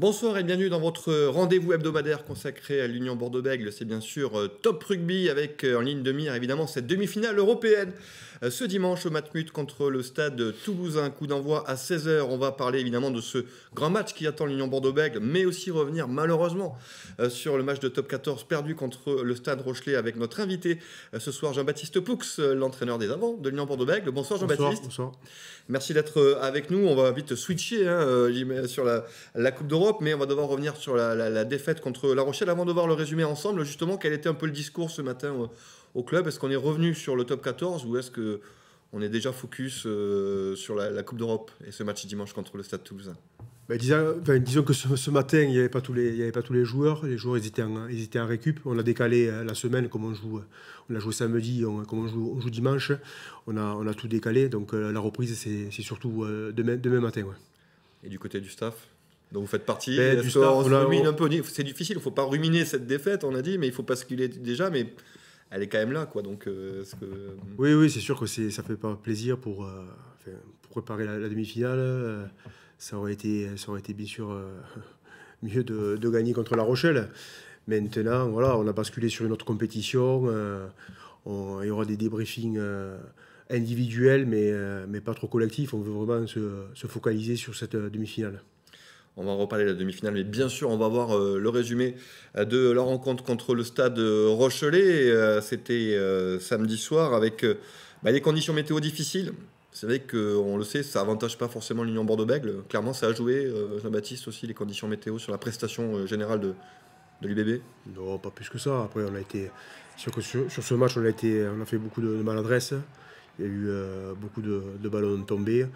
Bonsoir et bienvenue dans votre rendez-vous hebdomadaire consacré à l'Union Bordeaux-Bègles. C'est bien sûr Top Rugby avec en ligne de mire évidemment cette demi-finale européenne. Ce dimanche au Matmut contre le Stade Toulousain, coup d'envoi à 16h. On va parler évidemment de ce grand match qui attend l'Union Bordeaux-Bègles, mais aussi revenir malheureusement sur le match de Top 14 perdu contre le Stade Rochelais avec notre invité ce soir Jean-Baptiste Poux, l'entraîneur des avants de l'Union Bordeaux-Bègles. Bonsoir Jean-Baptiste. Bonsoir. Merci d'être avec nous. On va vite switcher sur la Coupe d'Europe, mais on va devoir revenir sur la défaite contre La Rochelle avant de voir le résumé ensemble. Justement, quel était un peu le discours ce matin au club? Est-ce qu'on est revenu sur le top 14 ou est-ce qu'on est déjà focus sur la Coupe d'Europe et ce match dimanche contre le Stade Toulousain? Disons que ce matin, il n'y avait pas tous les joueurs. Les joueurs ils étaient en récup. On a décalé la semaine, comme on a joué samedi, comme on joue dimanche. On a tout décalé. Donc la reprise, c'est surtout demain matin. Ouais. Et du côté du staff, dont vous faites partie, du staff, un peu. C'est difficile, il ne faut pas ruminer cette défaite, on a dit, mais il faut basculer déjà. Mais elle est quand même là, quoi. Donc, Oui, c'est sûr que ça fait pas plaisir pour préparer la demi-finale. Ça aurait été bien sûr mieux de gagner contre La Rochelle. Maintenant, voilà, on a basculé sur une autre compétition. Il y aura des débriefings individuels, mais pas trop collectifs. On veut vraiment se focaliser sur cette demi-finale. On va reparler de la demi-finale, mais bien sûr, on va voir le résumé de la rencontre contre le Stade Rochelais. C'était samedi soir avec les conditions météo difficiles. C'est vrai qu'on le sait, ça avantage pas forcément l'Union Bordeaux-Bègles. Clairement, ça a joué, Jean-Baptiste aussi, les conditions météo sur la prestation générale de l'UBB. Non, pas plus que ça. Après, on a été sur ce match, on a fait beaucoup de maladresse. Il y a eu beaucoup de ballons tombés.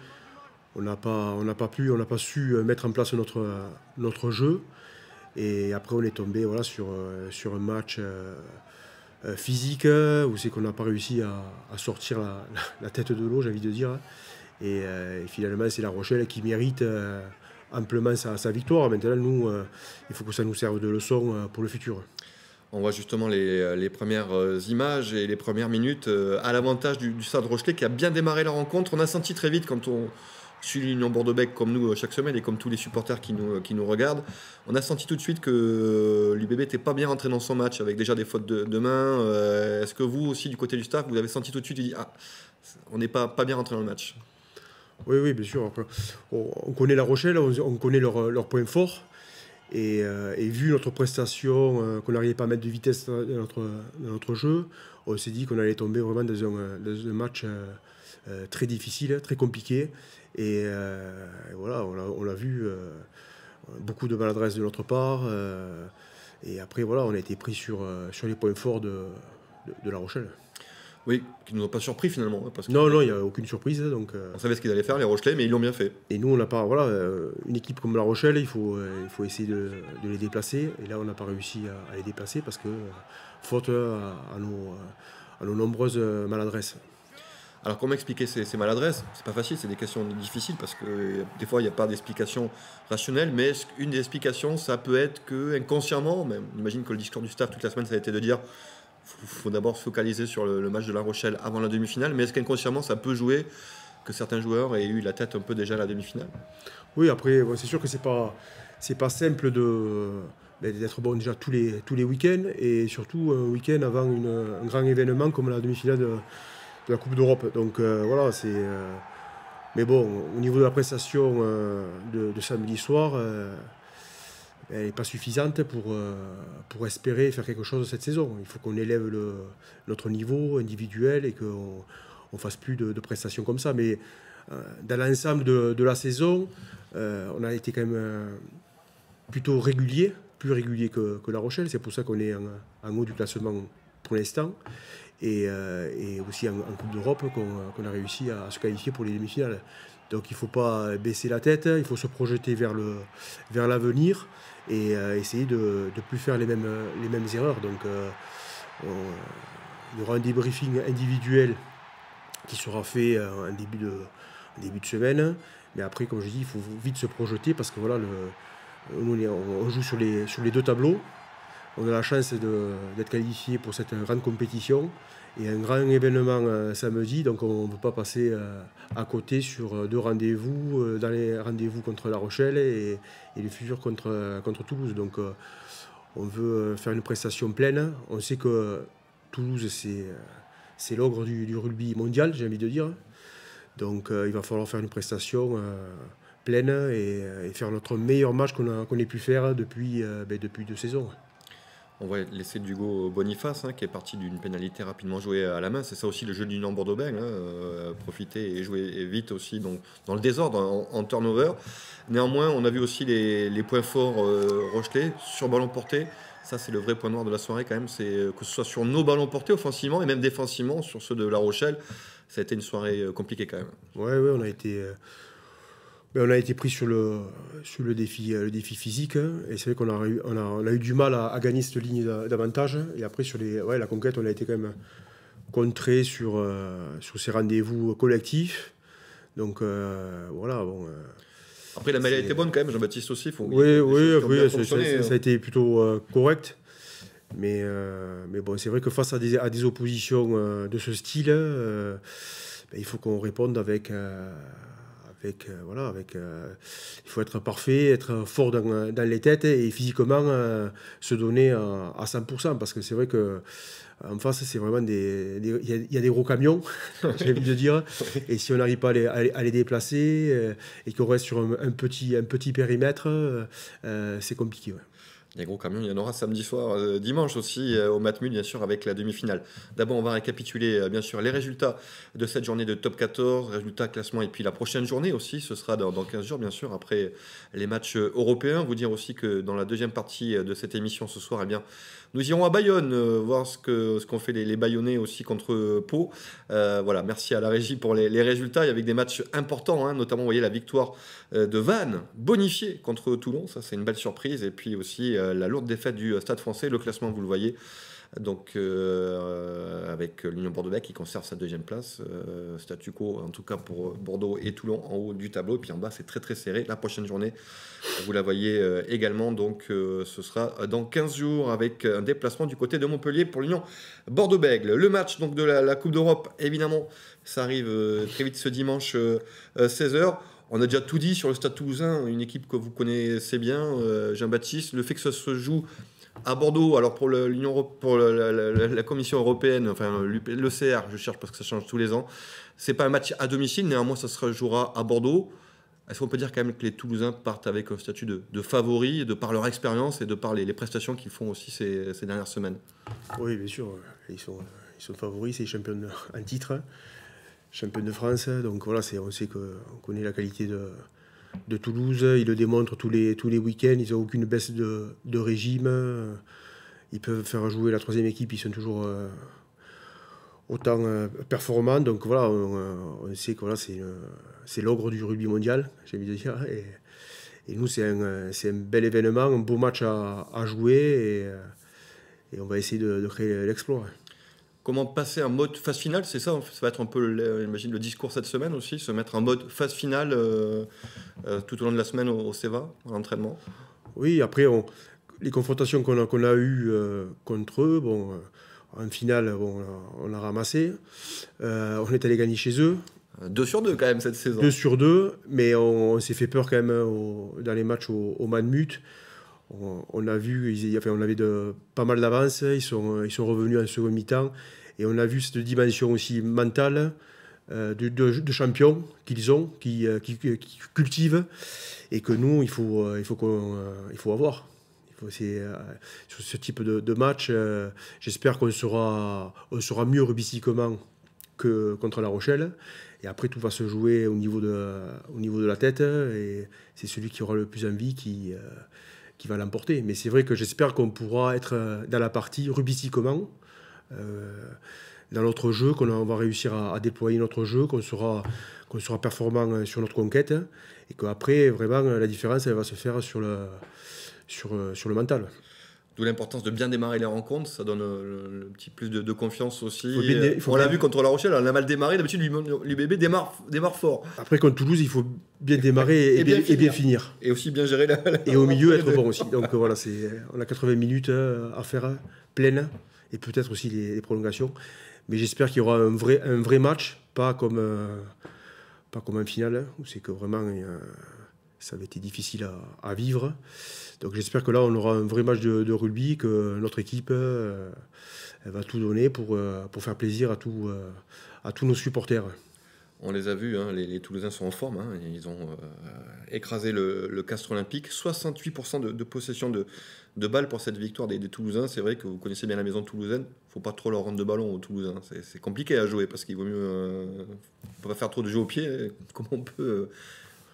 On n'a pas su mettre en place notre jeu. Et après, on est tombé sur un match physique où c'est qu'on n'a pas réussi à sortir la tête de l'eau, j'ai envie de dire. Et finalement, c'est La Rochelle qui mérite amplement sa victoire. Maintenant, nous, il faut que ça nous serve de leçon pour le futur. On voit justement les premières images et les premières minutes à l'avantage du Stade Rochelais qui a bien démarré la rencontre. On a senti très vite quand on suit l'Union Bordeaux-Bègles comme nous chaque semaine et comme tous les supporters qui nous regardent, on a senti tout de suite que l'UBB n'était pas bien rentré dans son match avec déjà des fautes de main. Est-ce que vous aussi du côté du staff, vous avez senti tout de suite, on n'est pas bien rentré dans le match? Oui, bien sûr. Après, on connaît La Rochelle, on connaît leurs points forts. Et vu notre prestation, qu'on n'arrivait pas à mettre de vitesse dans notre jeu, on s'est dit qu'on allait tomber vraiment dans un match très difficile, très compliqué. Et voilà, on l'a vu, beaucoup de maladresse de notre part. Et après, voilà, on a été pris sur les points forts de La Rochelle. Oui, qui ne nous ont pas surpris finalement. Parce que non, il n'y a aucune surprise. Donc, on savait ce qu'ils allaient faire, les Rochelais, mais ils l'ont bien fait. Et nous, on n'a pas. Voilà, une équipe comme La Rochelle, il faut essayer de les déplacer. Et là, on n'a pas réussi à les déplacer parce que, faute à nos nombreuses maladresses. Alors, comment expliquer ces maladresses? C'est pas facile, c'est des questions difficiles parce que des fois, il n'y a pas d'explication rationnelle. Mais une des explications, ça peut être que inconsciemment, même, on imagine que le discours du staff toute la semaine, ça a été de dire faut d'abord se focaliser sur le match de La Rochelle avant la demi-finale, mais est-ce qu'inconsciemment ça peut jouer que certains joueurs aient eu la tête un peu déjà à la demi-finale? Oui, après, c'est sûr que c'est pas simple d'être bon déjà tous les week-ends, et surtout un week-end avant un grand événement comme la demi-finale de la Coupe d'Europe. Donc voilà, mais bon, au niveau de la prestation de samedi soir, elle n'est pas suffisante pour espérer faire quelque chose cette saison. Il faut qu'on élève notre niveau individuel et qu'on ne fasse plus de prestations comme ça. Mais dans l'ensemble de la saison, on a été quand même plutôt régulier, plus régulier que La Rochelle. C'est pour ça qu'on est en haut du classement pour l'instant. Et aussi en Coupe d'Europe qu'on a réussi à se qualifier pour les demi-finales. Donc il ne faut pas baisser la tête, il faut se projeter vers l'avenir et essayer de ne plus faire les mêmes erreurs. Donc il y aura un débriefing individuel qui sera fait en début de semaine. Mais après, comme je dis, il faut vite se projeter parce que voilà, on joue sur les deux tableaux. on a la chance d'être qualifié pour cette grande compétition et un grand événement samedi, donc on ne peut pas passer à côté sur 2 rendez-vous, dans les rendez-vous contre La Rochelle et le futur contre Toulouse. Donc on veut faire une prestation pleine. On sait que Toulouse, c'est l'ogre du rugby mondial, j'ai envie de dire. Donc il va falloir faire une prestation pleine et faire notre meilleur match qu'on ait pu faire depuis 2 saisons. On voit l'essai d'Hugo Boniface qui est parti d'une pénalité rapidement jouée à la main. C'est ça aussi le jeu du Nord Bordeaux-Bègles, profiter et jouer vite aussi dans le désordre, en turnover. Néanmoins, on a vu aussi les points forts Rochelais sur ballon porté. Ça, c'est le vrai point noir de la soirée quand même. C'est que ce soit sur nos ballons portés offensivement et même défensivement sur ceux de La Rochelle. Ça a été une soirée compliquée quand même. Ouais, on a été pris sur le défi physique. Et c'est vrai qu'on a eu du mal à gagner cette ligne d'avantage. Et après, sur la conquête, on a été quand même contré sur ces rendez-vous collectifs. Donc voilà, bon. Après, la mêlée a été bonne quand même, Jean-Baptiste aussi. Oui, ça a été plutôt correct. Mais bon, c'est vrai que face à des oppositions de ce style, il faut qu'on réponde avec il faut être parfait, être fort dans les têtes et physiquement se donner à 100%, parce que c'est vrai que en face, c'est vraiment il y a des gros camions, j'ai envie de dire, et si on n'arrive pas à les déplacer et qu'on reste sur un petit périmètre, c'est compliqué. Ouais. Les gros camions, il y en aura samedi soir, dimanche aussi, au Matmut, bien sûr, avec la demi-finale. D'abord, on va récapituler, bien sûr, les résultats de cette journée de top 14, résultats, classement, et puis la prochaine journée aussi, ce sera dans 15 jours, bien sûr, après les matchs européens. Vous dire aussi que dans la deuxième partie de cette émission ce soir, eh bien, nous irons à Bayonne, voir ce qu'ont fait les Bayonnais aussi contre Pau. Voilà, merci à la régie pour les résultats, et avec des matchs importants, notamment, vous voyez, la victoire de Vannes, bonifiée contre Toulon, ça c'est une belle surprise, et puis aussi la lourde défaite du Stade Français, le classement vous le voyez, donc avec l'Union Bordeaux-Bègles qui conserve sa deuxième place, statu quo en tout cas pour Bordeaux et Toulon en haut du tableau, et puis en bas c'est très très serré. La prochaine journée vous la voyez également, donc ce sera dans 15 jours avec un déplacement du côté de Montpellier pour l'Union Bordeaux-Bègles. Le match donc de la Coupe d'Europe, évidemment ça arrive très vite ce dimanche 16h. On a déjà tout dit sur le Stade Toulousain, une équipe que vous connaissez bien, Jean-Baptiste. Le fait que ça se joue à Bordeaux, alors pour la Commission européenne, enfin l'ECR, je cherche parce que ça change tous les ans, c'est pas un match à domicile, néanmoins ça se jouera à Bordeaux. Est-ce qu'on peut dire quand même que les Toulousains partent avec un statut de favoris, de par leur expérience et de par les prestations qu'ils font aussi ces dernières semaines? Oui, bien sûr, ils sont favoris, c'est les champions en titre. Champion de France, donc voilà, on sait qu'on connaît la qualité de Toulouse, ils le démontrent tous les week-ends, ils n'ont aucune baisse de régime, ils peuvent faire jouer la troisième équipe, ils sont toujours autant performants, donc voilà, on sait que voilà, c'est l'ogre du rugby mondial, j'ai envie de dire, et nous c'est un bel événement, un beau match à jouer, et on va essayer de créer l'exploit. Comment passer en mode phase finale, c'est ça va être un peu, j'imagine, le discours cette semaine aussi, se mettre en mode phase finale tout au long de la semaine au CEVA, à l'entraînement. Oui, après, les confrontations qu'on a eues contre eux, en finale, on a ramassé. On est allé gagner chez eux. 2 sur 2 quand même cette saison. 2 sur 2, mais on s'est fait peur quand même dans les matchs au Matmut. On a vu, on avait pas mal d'avance, ils sont revenus en seconde mi-temps, et on a vu cette dimension aussi mentale de champions qu'ils ont, qui cultivent, et que nous, il faut avoir. Sur ce type de match, j'espère qu'on sera mieux rugbystiquement que contre La Rochelle. Et après, tout va se jouer au niveau de la tête, et c'est celui qui aura le plus envie qui va l'emporter. Mais c'est vrai que j'espère qu'on pourra être dans la partie rugbystiquement, dans notre jeu, qu'on va réussir à déployer notre jeu, qu'on sera performant sur notre conquête, et qu'après, vraiment, la différence, elle va se faire sur le mental. D'où l'importance de bien démarrer les rencontres, ça donne le petit plus de confiance aussi. On l'a vu contre La Rochelle, on a mal démarré, d'habitude l'UBB démarre fort. Après, contre Toulouse, il faut bien démarrer et bien finir. Et aussi bien gérer et au milieu, être bon aussi. Donc voilà, on a 80 minutes à faire pleine, et peut-être aussi les prolongations. Mais j'espère qu'il y aura un vrai match, pas comme en finale, où c'est que vraiment ça avait été difficile à vivre. Donc j'espère que là, on aura un vrai match de rugby, que notre équipe elle va tout donner pour faire plaisir à tous nos supporters. On les a vus, hein, les Toulousains sont en forme, hein, ils ont écrasé le Castres Olympique. 68% de possession de balles pour cette victoire des Toulousains. C'est vrai que vous connaissez bien la maison toulousaine, il ne faut pas trop leur rendre de ballon aux Toulousains. C'est compliqué à jouer parce qu'il vaut mieux on ne peut pas faire trop de jeux au pied. Comment on peut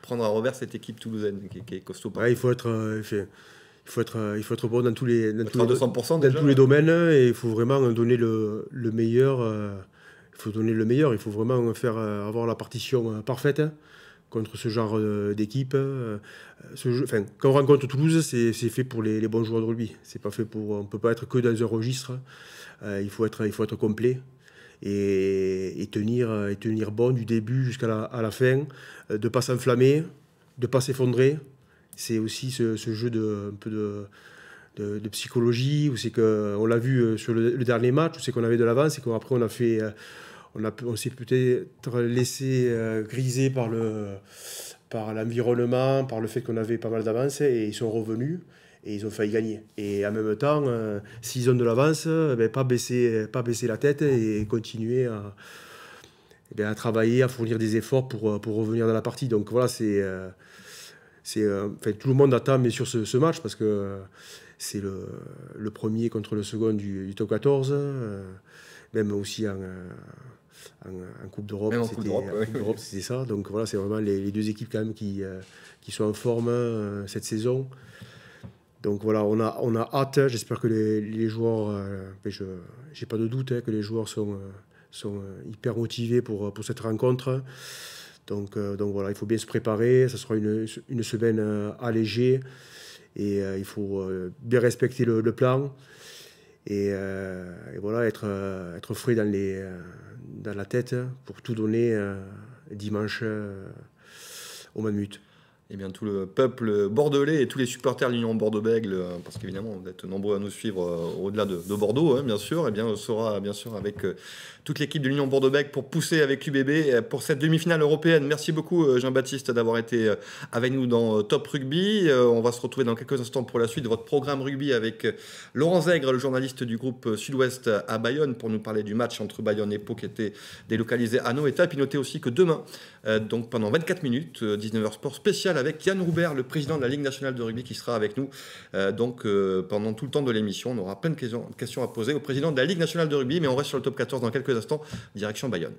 prendre à revers cette équipe toulousaine qui est costaud? Ouais, il faut être bon dans tous les domaines, et il faut vraiment donner le meilleur. Il faut donner le meilleur. Il faut vraiment avoir la partition parfaite contre ce genre d'équipe. Quand on rencontre Toulouse, c'est fait pour les bons joueurs de rugby. C'est pas fait pour. On peut pas être que dans un registre. Il faut être complet. Et tenir bon du début jusqu'à la fin, de ne pas s'enflammer, de ne pas s'effondrer. C'est aussi ce jeu un peu de psychologie, où c'est qu'on l'a vu sur le dernier match, où c'est qu'on avait de l'avance, et qu'après on s'est peut-être laissé griser par l'environnement, par le fait qu'on avait pas mal d'avance, et ils sont revenus. Et ils ont failli gagner. Et en même temps, s'ils ont de l'avance, pas baisser la tête et continuer à travailler, à fournir des efforts pour revenir dans la partie. Donc voilà, tout le monde attend bien sûr ce match, parce que c'est le premier contre le second du top 14, même aussi en Coupe d'Europe, c'était ça. Donc voilà, c'est vraiment les deux équipes quand même qui sont en forme cette saison. Donc voilà, on a hâte. J'espère que les joueurs, j'ai pas de doute que les joueurs sont hyper motivés pour cette rencontre. Donc voilà, il faut bien se préparer. Ça sera une semaine allégée, et il faut bien respecter le plan, et voilà, être frais dans la tête pour tout donner dimanche au Matmut. Eh bien, tout le peuple bordelais et tous les supporters de l'Union Bordeaux-Bègles, parce qu'évidemment, vous êtes nombreux à nous suivre au-delà de Bordeaux, bien sûr, et bien, on sera bien sûr avec toute l'équipe de l'Union Bordeaux-Bègles pour pousser avec l'UBB pour cette demi-finale européenne. Merci beaucoup, Jean-Baptiste, d'avoir été avec nous dans Top Rugby. On va se retrouver dans quelques instants pour la suite de votre programme rugby avec Laurent Zègre, le journaliste du groupe Sud-Ouest à Bayonne, pour nous parler du match entre Bayonne et Pau qui était délocalisé à Noëta. Puis notez aussi que demain, donc pendant 24 minutes, 19h Sport spécial avec Yann Roubert, le président de la Ligue nationale de rugby, qui sera avec nous. Pendant tout le temps de l'émission, on aura plein de questions à poser au président de la Ligue nationale de rugby, mais on reste sur le top 14 dans quelques instants, direction Bayonne.